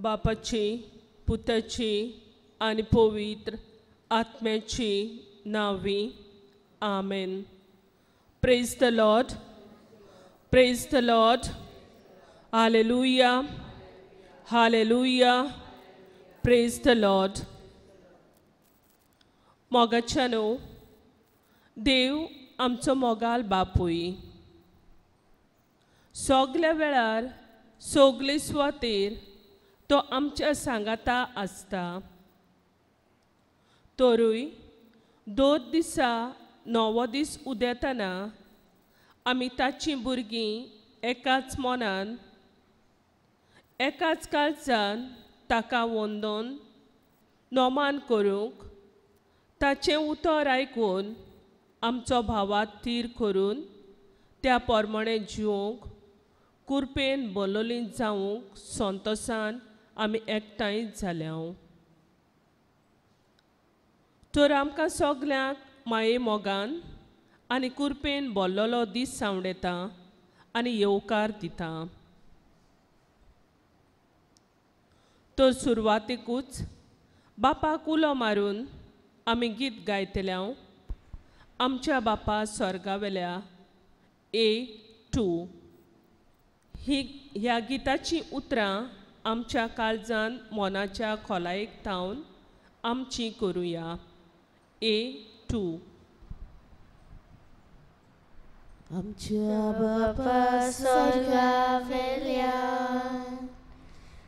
बापाची, पुताची आणि पवित्र आत्म्याची नावी. Amen. Praise the lord. Praise the lord. Hallelujah. Hallelujah. Praise the lord. मोगाच्यानो देव आमचो मोगाल बापूय. सगल्या वेळार सगले सुवातेर तो आमच्या सांगाता आसता. तोरूय 2 दिसा 9 दीस उदेताना आमी ताची भुरगीं एकाच मोनान एकाच काळजान ताका वंदोन नोमान करूंक ताचें उतर आयकून आमचो भावात तीर करून त्या पोरमोणे जिवंक कुरपेन बोलोलीं जावंक संतोसान आमी एकठांय जाल्या. तर आमकां सगल्यांक माये मोगान आनी कुरपेन बोल्लोलो दीस सांवडेता आनी येवकार दिता. तर सुरवातेकूच बापाक उलो मारून आमी गीत गायतल्या. आमच्या बापा स्वर्गावेल्या 1-2. ह्या गिताची उतरां आमच्या काळजान मोनाच्या खोलायेक थावन आमची करुया. 1-2. आमच्या बापा स्वर्गावेल्या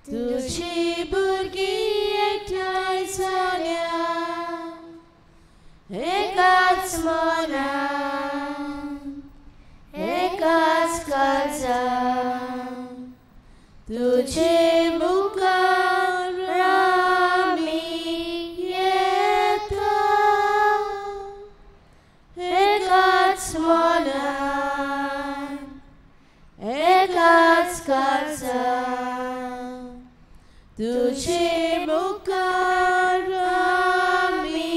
तुझी भुरगीं एकठांय जाल्या एकाच मोनान एकाच काळजान तुझे मुखार आमी येता एकाच मोनान एकाच काळजान तुझे मुखार आमी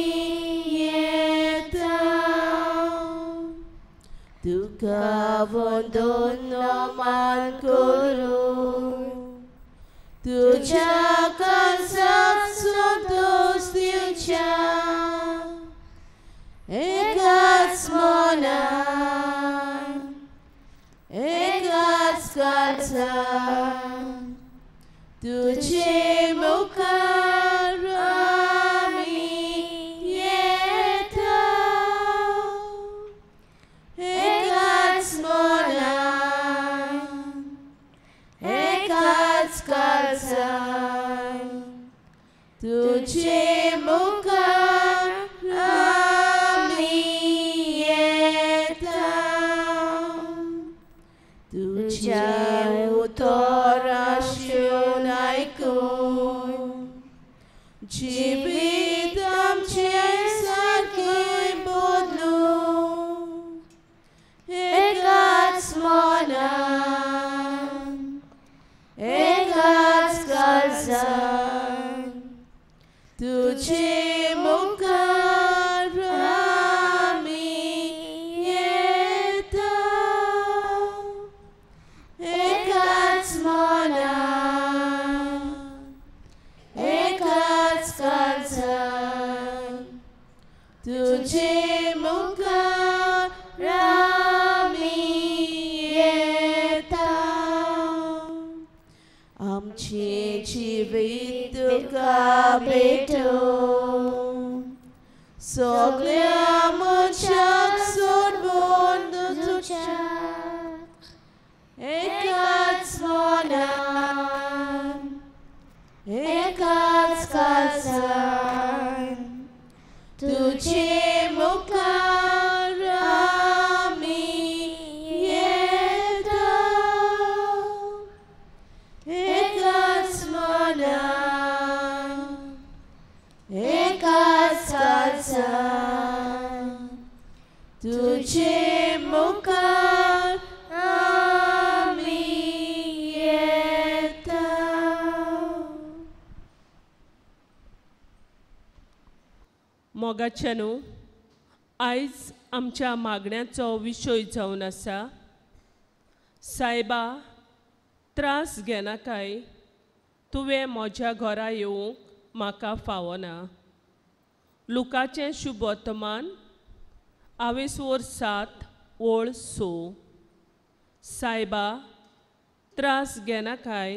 येता. तुका वंदन नोमान करून तुझ्या काळजात संतोष दिवच्या एकाच मोनान एकाच काळजान तुझे मुखार आमी येता एकाच मोनान एकाच काळजान तुझे मुखार आमी येता. तुझ्या उतोराशून आयकून जिवीत आमचें सारकें बदलून एकाच मोनान एकाच काळजान तुझे मुखार आमी येता एकाच मोनान एकाच काळजान तुझे मुखार आमी येता. आमचे जिवीत तुका भेटून सगळ्या मनशाक सोडून तुझ्या एकाच मोनान एकाच काळजान तुझे मुखार आमी येता एकाच मोनान एकाच काळजान तुझे मुखार आमी येता. मोगाच्यानो आयज आमच्या मागण्याचो विशय जावन आसा. सायबा त्रास घेनाकाय तुवें म्हज्या घरा येवंक म्हाका फावना. लुकाचें शुभ वर्तमान 7:6 सायबा, त्रास घेना काय,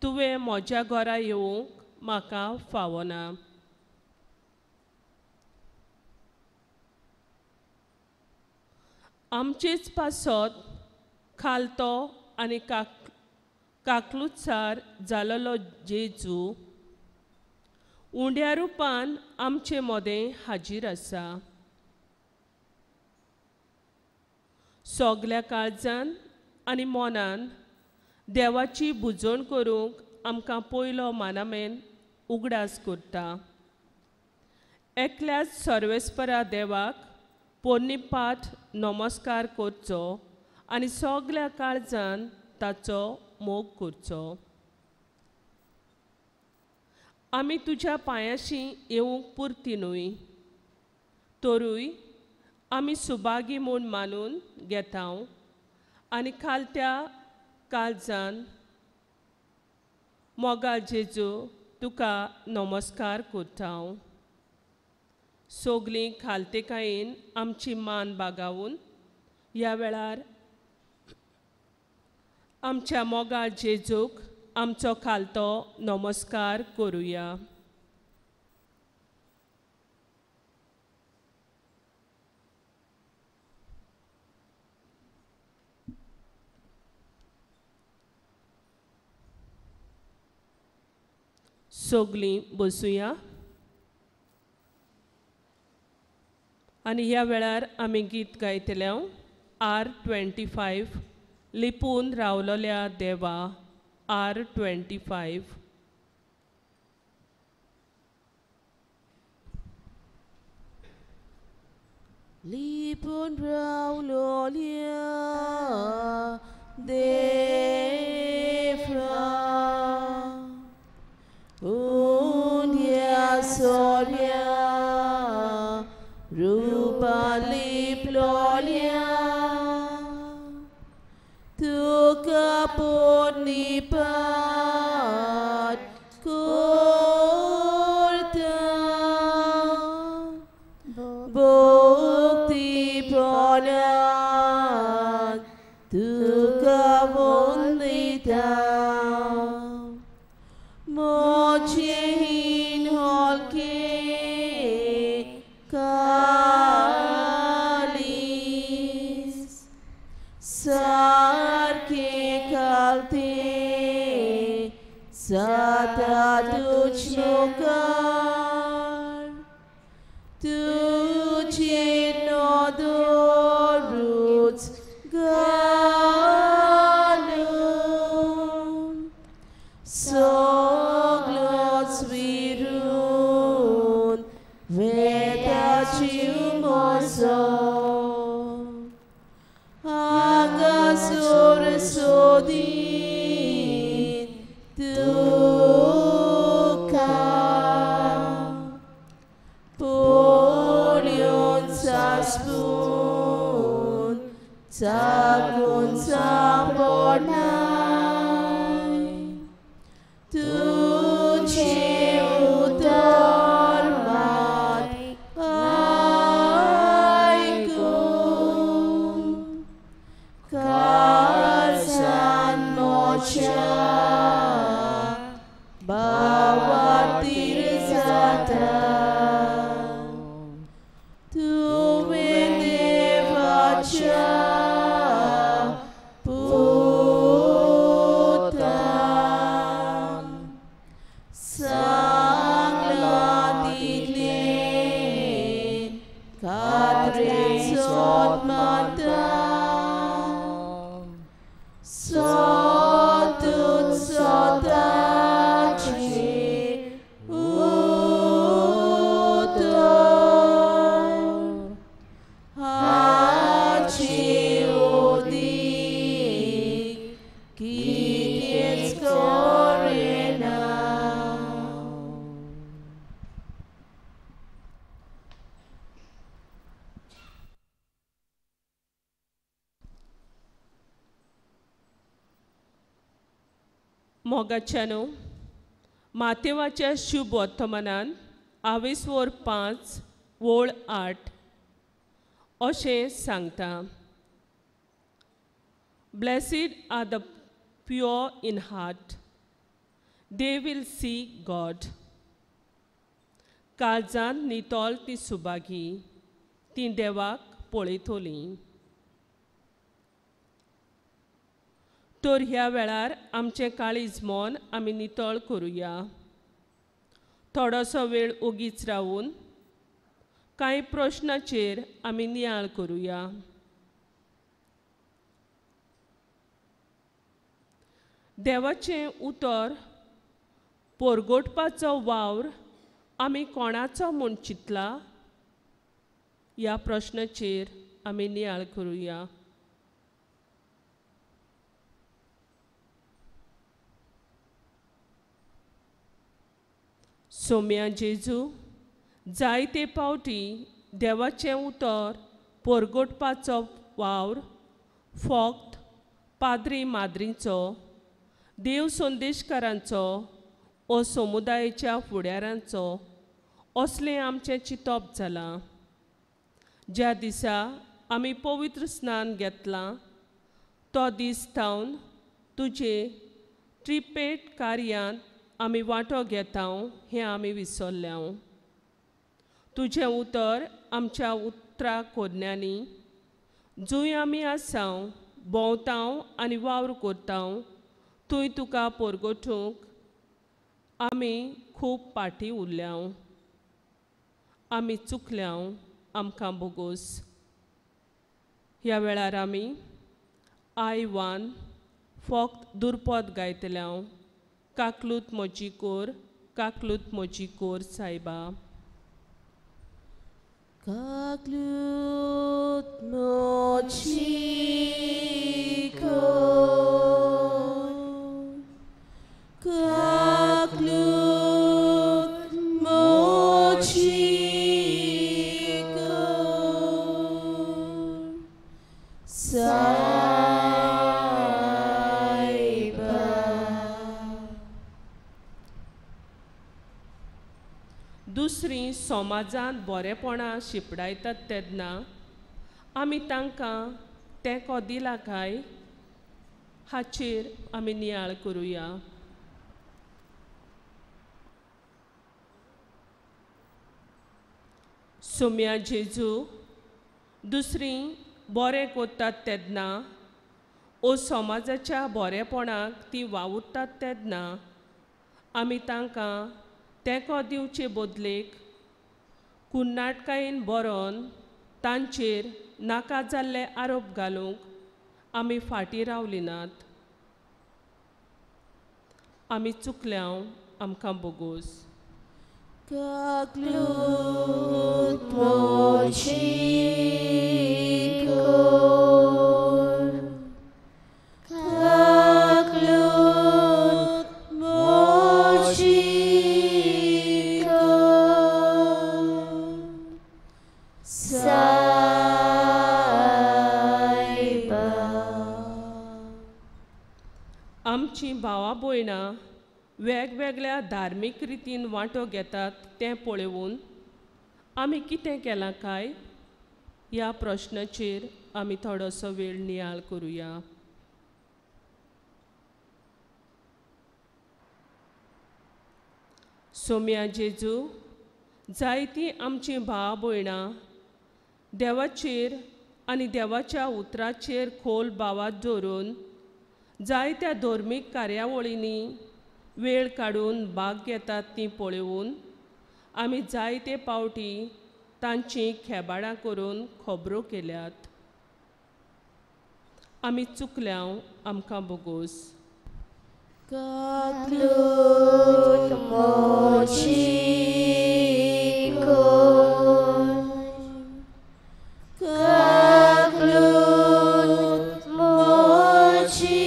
तुवें म्हज्या घरा येवंक म्हाका फावना. आमचेच पासत खालतो आनी काकलुचार जालोलो जेजू उंड्या रुपान आमचे मोदें हाजीर आसा. सोगल्या काळजान आनी मोनान देवाची बुजवण करूंक आमकां पयलो मानामेन उगडास करता. एकल्याच सर्वेस्परा देवाक पोरनिपाट नमस्कार करचो आनी सोगल्या काळजान ताचो मोग करचो. आमी तुज्या पांयाशी येवंक पुरती न्हय, तरूय आमी सुभागी म्हूण मानून घेता आनी खालत्या काळजान मोगाळ जेजू तुका नमस्कार करता. सोगलीं खालतेकायेन आमची मान बागावून ह्या वेळार आमच्या मोगाळ जेजूक आमचो खालतो नमस्कार करुया. सोगलीं बसुया आनी ह्या वेळार आमी गीत गायतले. R25 लिपून रावलोल्या देवा. R25. Lipun raulolia defra undia soria rupa liplolia tuka punipat kurta bukti pronat tuka wundita mochihin holke kalis sarke kalte sata tuchnukar tuci nodorut galun soglot svirun vedaciumoso agasur sodin tuka polion saspun sabun sabornai tuce utarmat aikum karsan mocha bawatir zata tu vedevacha putam sangladile kadre sotmatam sotut sotachi utor hachi odi kids korena. मोगाच्यानो मातेवाच्या शुभ वर्तमानान 5 वोळ 8 अशें सांगता. Blessed are the pure in heart, they will see God. काळजांत नितोल ती सुबागी, ती देवाक पळयतली. तर ह्या वेळार आमचें काळीज मन आमी नितळ करुया. थोडोसो वेळ ओगीच रावून कांय प्रश्नाचेर आमी नियाळ करुया. देवाचें उतर परगटपाचो वावर आमी कोणाचो म्हूण चिंतला ह्या प्रश्नाचेर आमी नियाळ करुया. सोम्या जेजू, जायते पावटी देवाचें उतर परगटपाचो वावर फकत पाद्री माद्रींचो, देव संदेशकारांचो ओ समुदायाच्या फुडाऱ्यांचो असलें आमचें चिंतप जालां. ज्या दिसा आमी पवित्र स्नान घेतलां तो दीस थावन तुजे ट्रिपेट कार्यांत आमी वांटो घेता हें आमी विसरल्या. तुजें उतर आमच्या उतरां कोन्यांनी जंय आमी आसां, भोंवतां आनी वावर करतां, थंय तुका परगटूंक आमी खूब फाटीं उरल्या. आमी चुकल्या, आमकां बोगूस. ह्या वेळार आमी I1 फकत दुरपद गायतल्या. काकलूत म्हजी कोर, काकलूत म्हजी कोर सायबा. Kaklut mochi kor, kaklut mochi kor, saiba. दुसरीं समाजांत बरेपणां शिपडायतात तेन्ना आमी तांकां तेंको दिला काय हाचेर आमी नियाळ करुया. सोम्या जेजू, दुसरीं बरें करतात तेन्ना ओ समाजाच्या बरेपणाक तीं वावुरतात तेन्ना आमी तांकां तेंको दिवचे बदलेक कुन्नाटकायेन बरोवन तांचेर नाका जाल्ले आरोप घालूंक आमी फाटीं रावलीं नात. आमी चुकल्या, आमकां बोगूस. Kaklut mochi kor, kaklut mochi kor, saiba. आमचीं भावां भयणां वेगवेगळ्या धार्मीक रितीन वांटो घेतात तें पळोवन आमी कितें केलां काय ह्या प्रश्नाचेर आमी थोडोसो वेळ नियाळ करुया. सोम्या जेजू, जायतीं आमचीं भावां भयणां देवाचेर आनी देवाच्या उतराचेर खोल बावात दवरून जायत्या धर्मीक कार्यावळींनी वेळ काडून भाग घेतात तीं पळोवन आमी जायते पावटी तांचीं खेबाडां करून खबरो केल्यात. आमी चुकल्या, आमकां बोगूस. Kaklut mochi kor, kaklut mochi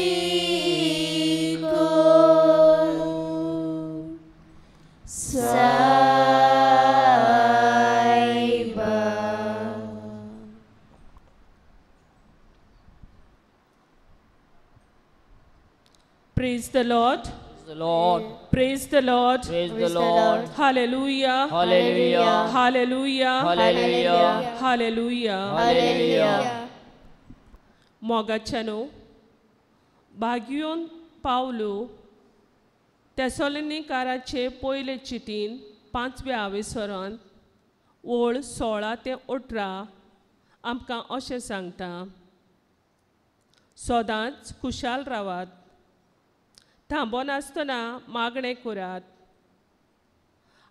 kor, saiba. Praise the Lord. the Lord. Praise the Lord. Praise Praise the the Lord. Lord. Hallelujah. Hallelujah. Hallelujah. Hallelujah. Hallelujah. Hallelujah. मोगाचेनो भाग्योन पावलो तेसोलिनीकाराचे पयले चिटीन 5व्या आवेसरांत ओळ 16 ते 18 आमकां अशें सांगता सदांच खुशाल रावात थांबोन आसतना मागणें करात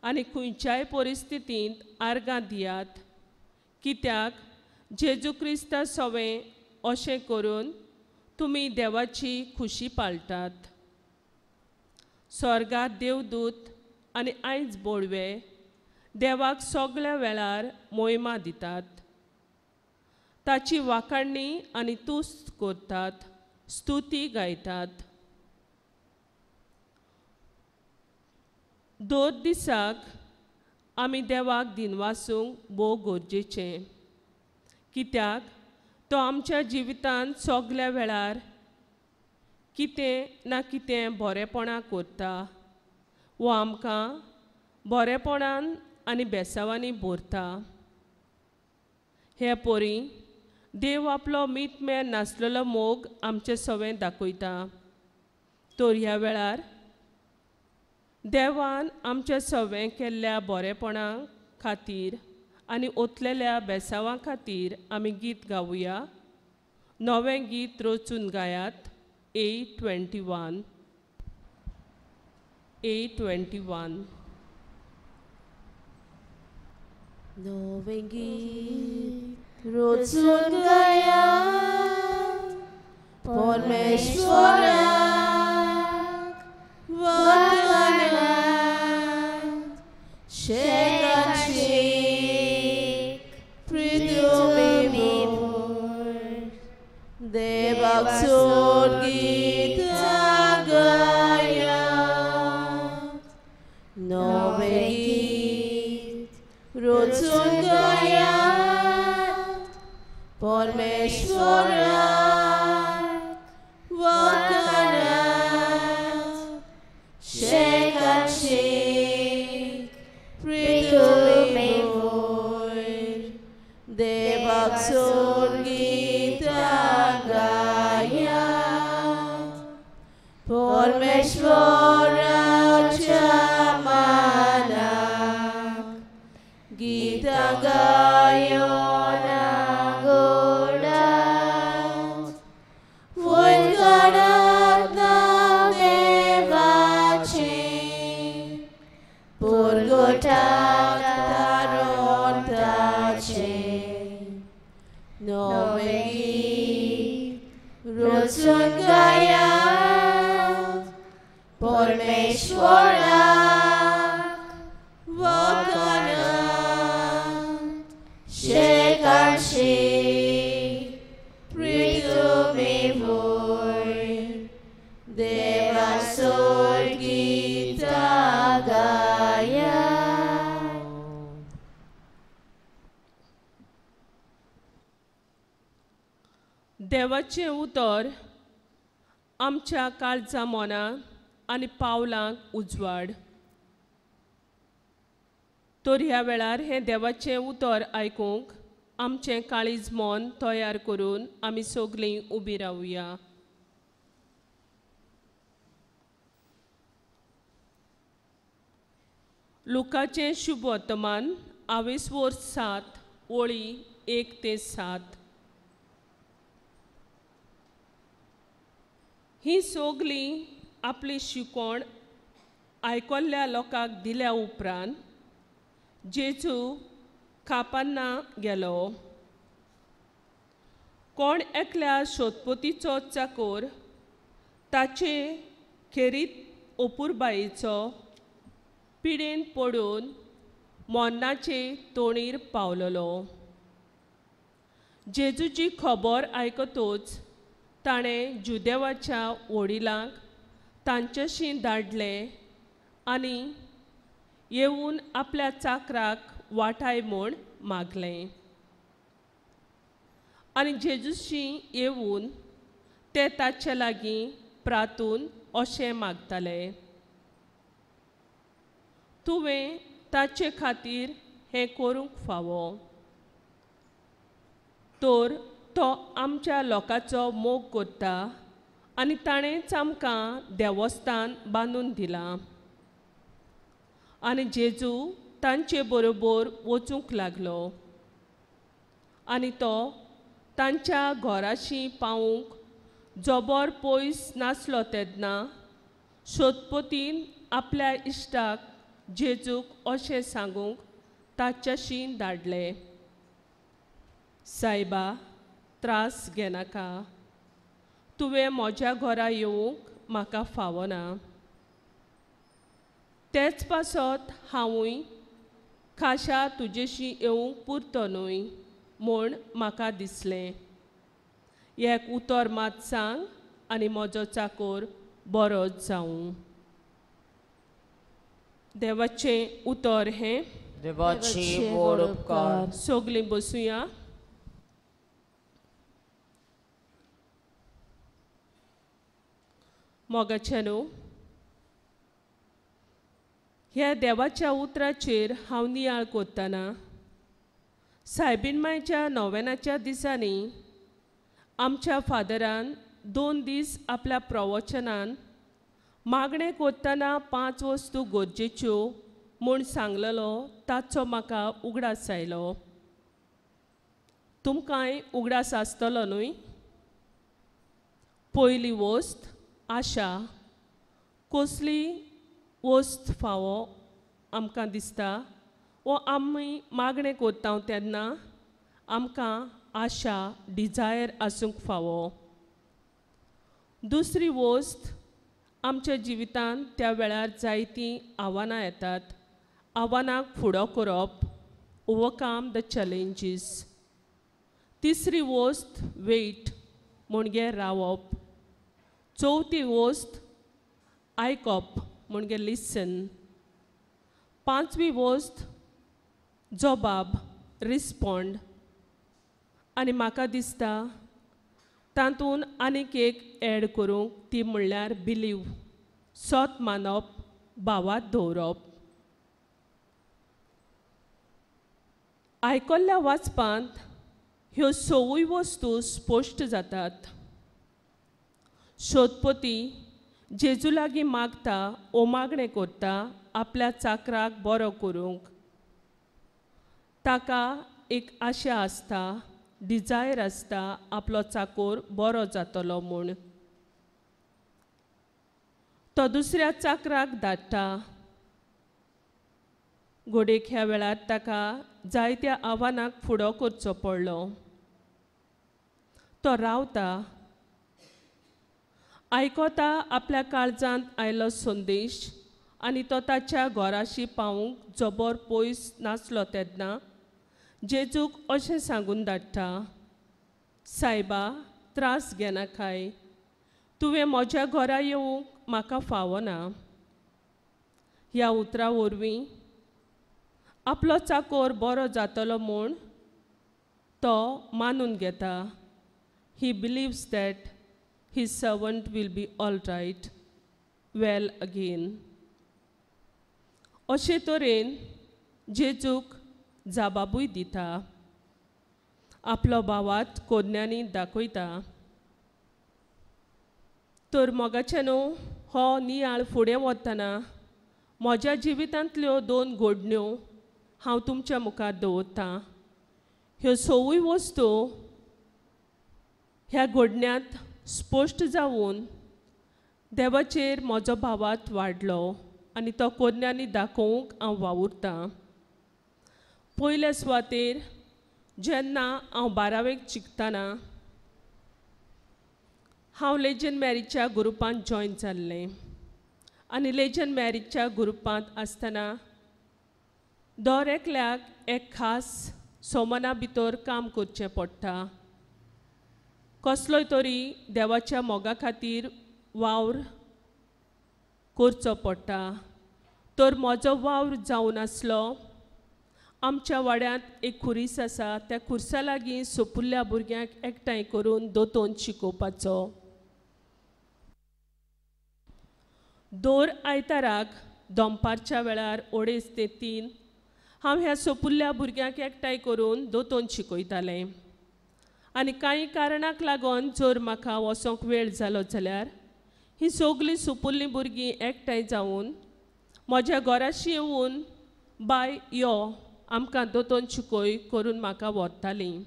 आनी खंयच्याय परिस्थितींत आर्गां दियात कित्याक जेजू क्रिस्ता सवें अशें करून तुमी देवाची खुशी पाळटात स्वर्गांत देवदूत आनी आयज बोडवे देवाक सगळ्या वेळार मोहिमा दितात ताची वाखाणणी आनी तुस्त करतात स्तुती गायतात दोन दिसाक आमी देवाक दिनवासूंक भोव गरजेचें कित्याक तो आमच्या जिवितांत सगळ्या वेळार कितें ना कितें बरेपणां करता वो आमकां बरेपणान आनी बेसावांनी भरता हे परी देव आपलो मितमेर नासलेलो मोग आमचे सवें दाखयता तर ह्या वेळार देवान आमच्या सवें केल्ल्या बरेपणा खातीर आनी ओतलेल्या बेसावां खातीर आमी गीत गावुया नवें गीत रचून गायात 8:21 8:21 नवें गीत रचून गायात परमेश्वराक वंदनात शेकाची पृथ्वी भर देवाक सोड गीत गायात नवें गीत रचून गायात परमेश्वराक वंदनात शेकाची पृथ्वी भर देवाक सोड गीत गायात परमेश्वराच्या मानाक गीत गायोन गोडात वयर काडात नांव देवाचें परगटाक तारोन ताचें नवें गीत रचून गायात परमेश्वराक वंदनात शेकाची पृथ्वी भर देवाक सोड गीत गायात देवाचें उतर आमच्या काळजा मोना आनी पावलांक उजवाड तर ह्या वेळार हें देवाचें उतर आयकूंक आमचें काळीज मन तयार करून आमी सगळीं उबीं रावुया लुकाचें शुभ वर्तमान 27 ओळी 1 ते 7 ही सगळीं आपली शिकवण आयकल्ल्या लोकांक दिल्या उपरांत जेजू कापान्ना गेलो कोण एकल्या सोदपोतीचो चाकोर ताचे खेरीत ओपुरबायेचो पिडेन पडून मोन्नाचे तोणीर पावलोलो जेजूची खबर आयकतूच ताणें जुदेवाच्या वडिलांक तांच्याशी धाडलें आनी येवन आपल्या चाकराक वाटाय म्हूण मागलें आनी जेजूशी येवन ते ताचे लागीं प्रातून अशें मागताले. तुवें ताचे खातीर हें करूंक फावो. तर तो आमच्या लोकांचो मोग करता आनी ताणेंच आमकां देवस्थान बांदून दिलां. आनी जेजू तांचे बरोबर वचूंक लागलो आनी तो तांच्या घराशी पावूंक जोबोर पयस नासलो तेन्ना सोदपोतीन आपल्या इश्टाक जेजूक अशें सांगूंक ताच्याशी धाडलें, सायबा, त्रास घेनाका. तुवें म्हज्या घरा येवंक म्हाका फावो ना. तेच पासत हांवूय खाशा तुजेशी येवंक पुरतो न्हय म्हूण म्हाका दिसलें. एक उतर मात सांग आनी म्हजो चाकर बरो जावं. देवाचें उतर हें. देवाची व्हड उपकार. सगलीं बसूया. मोगाचेनो, ह्या देवाच्या उतराचेर हांव नियाळ कोत्ताना सायबीण मायच्या नोवेनाच्या दिसांनी आमच्या फादरान 2 दीस आपल्या प्रवचनान मागणें कोत्ताना 5 वस्तू गरजेच्यो म्हूण सांगलेलो ताचो म्हाका उगडास आयलो. तुमकांय उगडास आसतलो न्हय? पयली वस्त आशा. कसली वस्त फावो आमकां दिसता वो आमी मागणें कोत्ता तेन्ना आमकां आशा, डिझायर आसूंक फावो. दुसरी वस्त, आमच्या जिवितांत त्या वेळार जायतीं आव्हानां येतात. आव्हानांक फुडो करप, ओवरकम द चॅलेंजीस. तिसरी वस्त वेट, म्हणजे रावप. चवथी वस्त आयकप, म्हणजे लिसन. पांचवी वस्त जबाब, रिस्पॉन्ड. आनी म्हाका दिसता तातूंत आनीक एक एड करूंक ती म्हणल्यार बिलीव, सोत मानप, भावात दवरप. आयकल्ल्या वाचपांत ह्यो सवूय वस्तू स्पश्ट जातात. सोदपोती जेजू लागीं मागता ओ मागणें करता आपल्या चाकराक बरो करूंक. ताका एक आशा आसता, डिझायर आसता आपलो चाकर बरो जातलो म्हूण. तो दुसऱ्या चाकराक धाडटा. घोडेक ह्या वेळार ताका जायत्या आव्हानांक फुडो करचो पडलो. तो रावता, आयकोता आपल्या काळजांत आयलो संदेश आनी तो ताच्या घराशी पावूंक जोबोर पयस नासलो तेन्ना जेजूक अशें सांगून धाडटा, सायबा, त्रास घेनाकाय. तुवें म्हज्या घरा येवंक म्हाका फावो ना. ह्या उतरा वरवीं आपलो चाकर बरो जातलो म्हूण तो मानून घेता. He believes that his servant will be all right, well again. अशे तरेन जेजूक जाबाबूय दिता. आपलो भावात कोन्यांनी दाखयता. तर मोगाचेनो, हो नियाळ फुडें वतना म्हज्या जिवितांतल्यो 2 घडण्यो हांव तुमच्या मुखार दवरतां. ह्यो सवूय वस्तू ह्या घडण्यांत स्पश्ट जावन देवाचेर म्हजो भावात वाडलो आनी तो कोन्यांनी दाखोवंक हांव वावुरतां. पयल्या सुवातेर जेन्ना हांव 12वेक शिकतना हांव लेजन मॅरीच्या ग्रुपांत जॉयन जाल्लें. आनी लेजन मॅरीच्या ग्रुपांत आसतना दर एकल्याक एक खास सोमना भितर काम करचें पडटा. कसलोय तरी देवाच्या मोगा खातीर वावर करचो पडटा. तर म्हजो वावर जावन आसलो. आमच्या वाड्यांत एक खुरीस आसा, त्या खुर्सा लागीं सोपुल्ल्या भुरग्यांक एकठांय करून दोतोन शिकोवपाचो. दर आयताराक दनपारच्या वेळार 2:30 ते 3 हांव ह्या सोपुल्ल्या भुरग्यांक एकठांय करून दोतोन शिकयतालें. आनी कांय कारणाक लागून जर म्हाका वचोंक वेळ जालो जाल्यार ही सगळीं सोपुल्लीं भुरगीं एकठांय जावन म्हज्या घराशी येवन बाय यो आमकां दोतोन शिकोय करून म्हाका व्हरतालीं.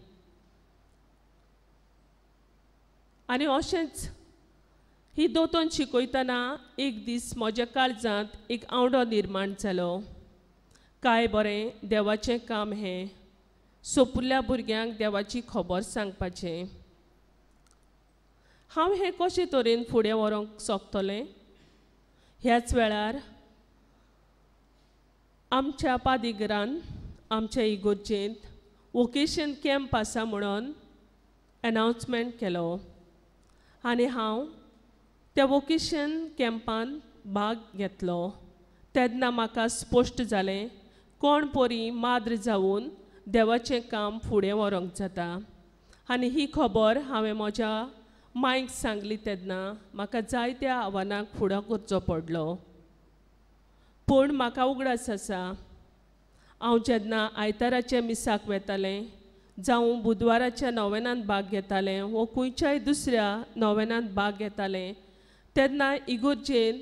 आनी अशेंच ही दोतोन शिकयतना एक दीस म्हज्या काळजांत एक आवडो निर्माण जालो. काय बरें देवाचें काम हें, सोपुल्ल्या भुरग्यांक देवाची खबर सांगपाचें. हांव हें कशे तरेन फुडें व्हरूंक सोंपतलें? ह्याच वेळार आमच्या पादिगरान आमच्या इगोर्जेंत वोकेशन कॅम्प आसा म्हणून अनाउन्समेंट केलो. आनी हांव त्या वोकेशन कॅम्पान भाग घेतलो. तेन्ना म्हाका स्पश्ट जालें कोण परी माद्र जावन देवाचें काम फुडें व्हरूंक जाता. आनी ही खबर हांवें म्हज्या मांयक सांगली तेन्ना म्हाका जायत्या आव्हानांक फुडो करचो पडलो. पूण म्हाका उगडास आसा, हांव जेन्ना आयताराच्या मिसाक वेतालें जावं बुधवाराच्या नोवेनांत भाग घेतालें वो खंयच्याय दुसऱ्या नोवेनांत भाग घेतालें तेन्ना इगोर्जेन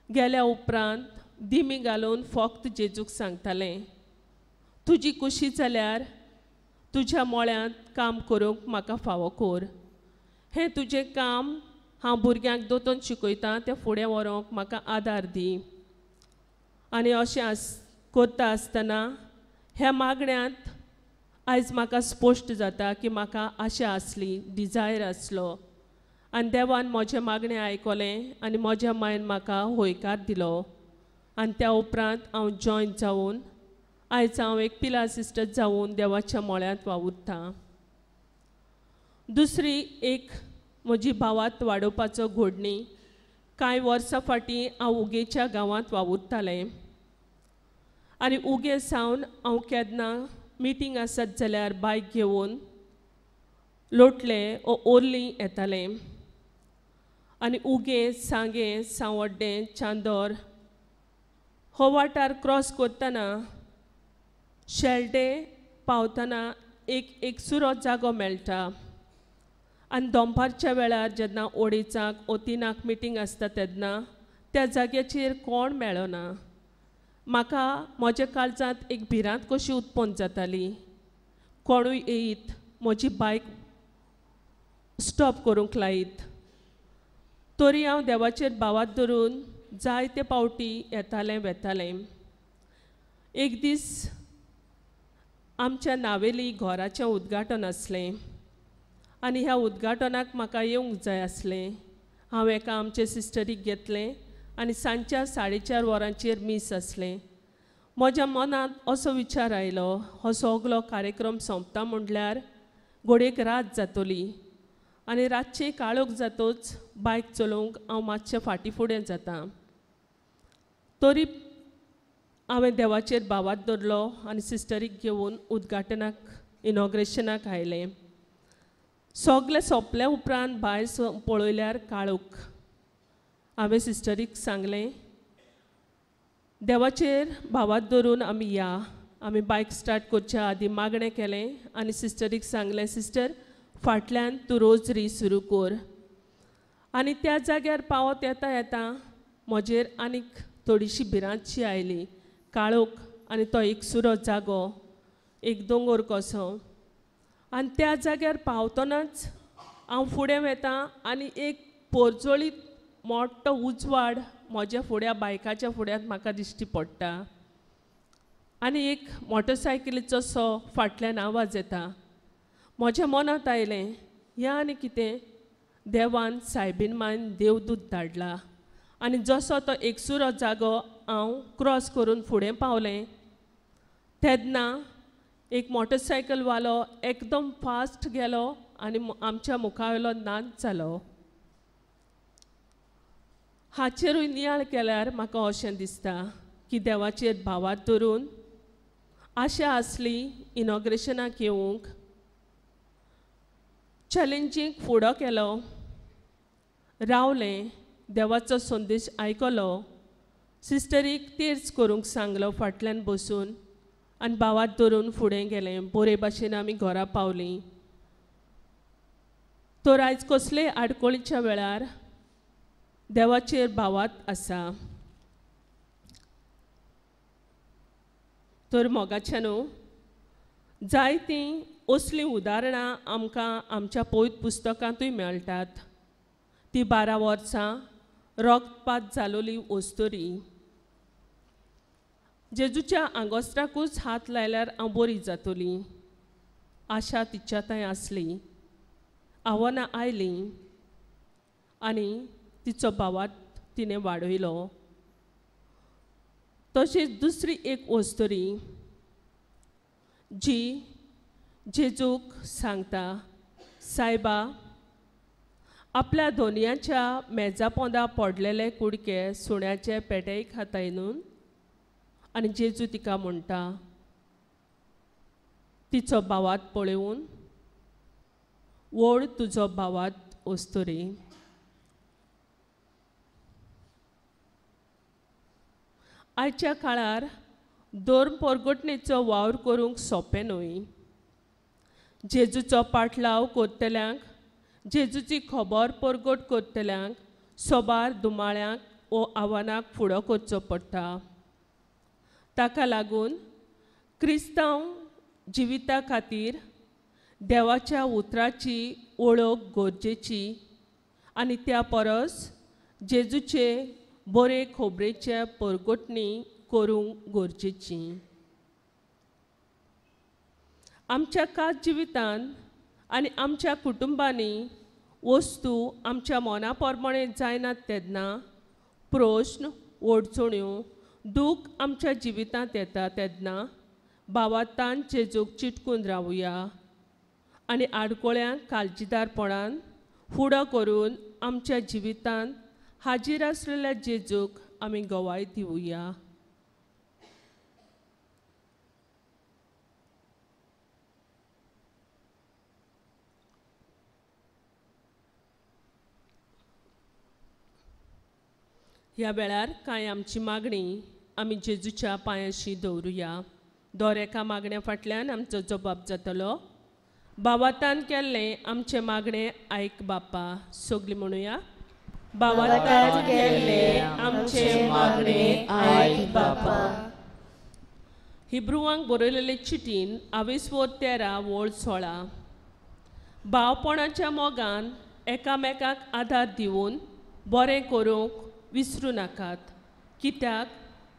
गेल्या उपरांत दिमी घालून फक्त जेजूक सांगतालें, तुजी खुशी जाल्यार तुज्या मोळ्यांत काम करूंक म्हाका फावो कर. हें तुजें काम हांव भुरग्यांक दोतोन शिकयतां तें फुडें व्हरूंक म्हाका आदार दी. आनी अशें करता आसतना ह्या मागण्यांत आयज म्हाका स्पश्ट जाता की म्हाका आशा आसली, डिजायर आसलो. आनी देवान म्हजें मागणें आयकलें आनी म्हज्या मायन म्हाका होयकार दिलो. आनी त्या उपरांत हांव जॉयन जावन आयज हांव एक पिला सिस्टर जावन देवाच्या मोळ्यांत वावुरतां. दुसरी एक म्हजी भावात वाडोवपाचो घडणी. कांय वर्सां फाटीं हांव उगेच्या गांवांत वावुरतालें. आनी उगे सावन हांव केन्ना मिटींग आसत जाल्यार बायक घेवन लोटलें ओ ओर्ली येतालें. आनी उगे, सांगे, सांवड्डें, चांदोर हो वाठार क्रॉस करतना शेल्डे पावतना एक एकसुरो जागो मेळटा. आनी दनपारच्या वेळार जेन्ना 2:30 ओ 3 मिटींग आसता तेन्ना त्या जाग्याचेर कोण मेळना. म्हाका म्हज्या काळजांत एक भिरांत कशी उत्पन्न जाताली. कोणूय येयत म्हजी बायक स्टॉप करूंक लायत. तरी हांव देवाचेर भावात धरून जायते पावटी येतालें वेतालें. एक दीस आमच्या नावेली घराचें उद्घाटन आसलें आनी ह्या उद्घाटनाक म्हाका येवंक जाय आसलें. हांव एका आमचे सिस्टरीक घेतलें आनी सांजच्या 4:30 वरांचेर मीस आसलें. म्हज्या मनांत असो विचार आयलो, हो सगलो कार्यक्रम सोंपता म्हणल्यार घोडेक रात जातली आनी रातचे काळोख जातूच बायक चलोवंक हांव मातशें फाटीं फुडें जाता. तरी हांवें देवाचेर भावात धरलो आनी सिस्टरीक घेवन उद्घाटनाक इनॉग्रेशनाक आयलें. सगलें सोंपल्या उपरांत भायर पळयल्यार काळोख. हांवें सिस्टरीक सांगलें, देवाचेर भावात धरून आमी या. आमी बायक स्टार्ट करच्या आदीं मागणें केलें आनी सिस्टरीक सांगलें, सिस्टर फाटल्यान तूं रोजरी सुरू कर. आनी त्या जाग्यार पावत येता येता म्हजेर आनीक थोडीशी भिरांतशी आयली. काळोख आनी तो एकसुरो जागो, एक दोंगर कसो. आनी त्या जाग्यार पावतनाच हांव फुडें वेतां आनी एक पोरजोळीत मोठो उजवाड म्हज्या फुड्या बायकाच्या फुड्यांत म्हाका दिश्टी पडटा. आनी एक मोटरसायकलीचो सो फाटल्यान आवाज येता. म्हज्या मनांत आयलें, हें आनी कितें? देवान सायबीन मायन देवदूत धाडला. आनी जसो तो एकसुरो जागो हांव क्रॉस करून फुडें पावलें तेन्ना एक मोटरसायकलवालो एकदम फास्ट गेलो आनी आमच्या मुखावेलो नाच जालो. हाचेरूय नियाळ केल्यार म्हाका अशें दिसता की देवाचेर भावात धरून आशा आसली इनॉग्रेशनाक येवंक. चॅलेंजींक फुडो केलो, रावलें देवाचो संदेश आयकलो सिस्टरीक तेर्च करूंक सांगलो फाटल्यान बसून आनी भावात धरून फुडें गेलें. बरे भाशेन आमी घरा पावलीं. तर आयज कसलेय आडकोळीच्या वेळार देवाचेर भावात आसा. तर मोगाच्यानू जायतीं असलीं उदाहरणां आमकां आमच्या पवित्र पुस्तकांतूय मेळटात. ती 12 वर्सां रक्तपात जालोली वस्तोरी. जेजूच्या आंगोस्त्राकूच हात लायल्यार हांव बरी जातोली. आशा तिच्या थंय आसली. आव्हानां आयलीं आनी तिचो भावात तिणें वाडयलो. तशीच दुसरी एक वस्तोरी जी जेजूक सांगता, सायबा, आपल्या दोनयाच्या मेजा पोंदा पडलेले कुडके सुण्याचे पेटेक खाताय न्हू. आनी जेजू तिका म्हणटा, तिचो भावात पळोवन वोड तुजो भावात वस्तोरी. आयच्या काळार धर्म परगटणेचो वावर करूंक सोंपें न्हय. जेजूचो पाटलाव करतल्यांक, जेजूची खबर परगट करतल्यांक सोबार दुमाळ्यांक वो आव्हानाक फुडो करचो पडटा. ताका लागून क्रिस्तांव जिविता खातीर देवाच्या उतराची वळख गरजेची आनी त्या परस जेजूचे बरे खबरेचे परगटणी करूंक गरजेची. आमच्या कात जिवितान आनी आमच्या कुटुंबांनी वस्तू आमच्या मना प्रमाणे जायनात तेन्ना प्रश्न, अडचण्यो, दूख आमच्या जिवितांत येता तेन्ना भावातान जेजूक चिटकून रावुया आनी आडकोळ्यांक काळजीदारपणान फुडो करून आमच्या जिवितांत हाजीर आसलेल्या जेजूक आमी गवाय दिवया. ह्या वेळार कांय आमची मागणी आमी जेजूच्या पांयाशी दवरुया. दर एका मागण्या फाटल्यान आमचो जबाब जातलो, भावातान केल्लें आमचे मागणें आयक बापा. सगळीं म्हणुया, भावातान केल्लें आमचे मागणें आयक बापा. हिब्रुवांक बरयलेले चिटीन 22:13 वोळ 16. भावपणाच्या मोगान एकामेकाक आदार दिवन बरें करूंक विसरूं नाकात, कित्याक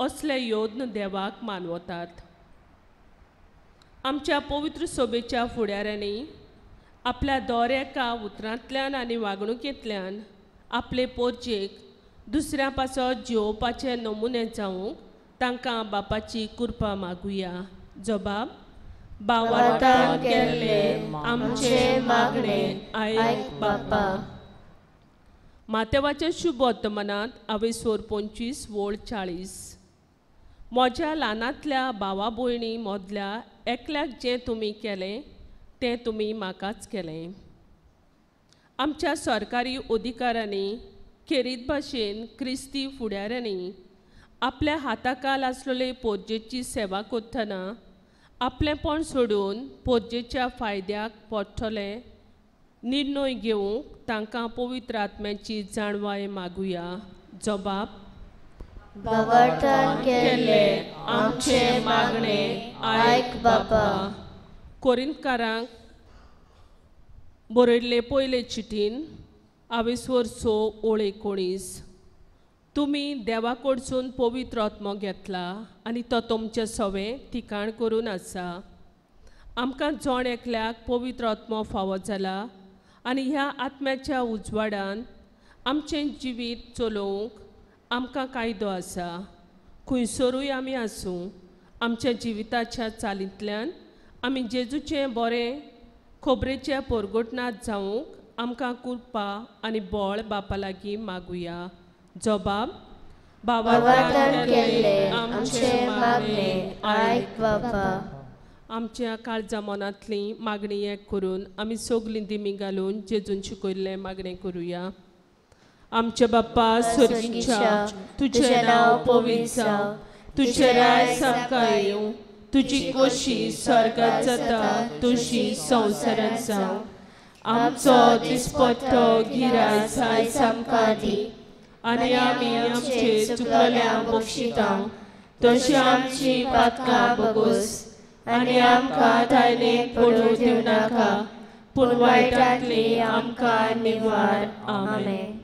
असले योद्न देवाक मानवतात. आमच्या पवित्र सभेच्या फुडाऱ्यांनी आपल्या दर एका उतरांतल्यान आनी वागणुकेंतल्यान आपले पोरचेक दुसऱ्या पासत जिवोवपाचे नमुने जावंक तांकां बापाची कृपा मागुया. जबाब, भावातान केल्लें आमचे मागणें आयक बापा. मातेवाच्या शुभ वर्तमानांत 22:25 वोळ 40. म्हज्या ल्हानांतल्या भावा भयणी मदल्या एकल्याक जें तुमी केलें तें तुमी म्हाकाच केलें. आमच्या सरकारी अधिकाऱ्यांनी खेरीत भाशेन क्रिस्ती फुडाऱ्यांनी आपल्या हाताखाल आसलेले पोरजेची सेवा करतना आपलेपण सोडून पोरजेच्या फायद्याक पडटले निर्णय घेवंक तांकां पवित्र आत्म्याची जाणवाय मागुया. जबाब, भावातान केल्लें आमचे मागणें आयक बापा. कोरिंथकारांक बरयल्ले पयले चिटीन 22:19. तुमी देवा कडसून पवित्र आत्मो घेतला आनी तो तुमचे सवें ठिकाण करून आसा. आमकां जोण एकल्याक पवित्र आत्मो फावो जाला आनी ह्या आत्म्याच्या उजवाडान आमचें जिवीत चलोवंक आमकां कायदो आसा. खंयसरूय आमी आसूं, आमच्या जिविताच्या चालींतल्यान आमी जेजूचें बरें खबरेचे परगटनात जावंक आमकां कृपा आनी बळ बापा लागीं मागुया. जबाब, भावातान केल्लें आमचे मागणें आयक बापा. आमच्या काळजा मनांतली मागणी एक करून आमी सगलीं दिमी घालून जेजून शिकयल्लें मागणें करुया. आमचे बाप्पा स्वर्गीच्या तुझे नाव पवित्र जावं, तुझे राय सामका येवं, तुझी खोशी स्वर्गात जाता तशी संवसारांत जावं. आमचो दिसपट्टो गिराय आयज आमकां दी, आनी आमी आमचे चुकलेल्यांक बक्षिता तशी आमची पातकां बगोस, आनी आमकां दायलेक पडूं दिवं नाका, पूण वायटांतली आमकां निवार. आमेन.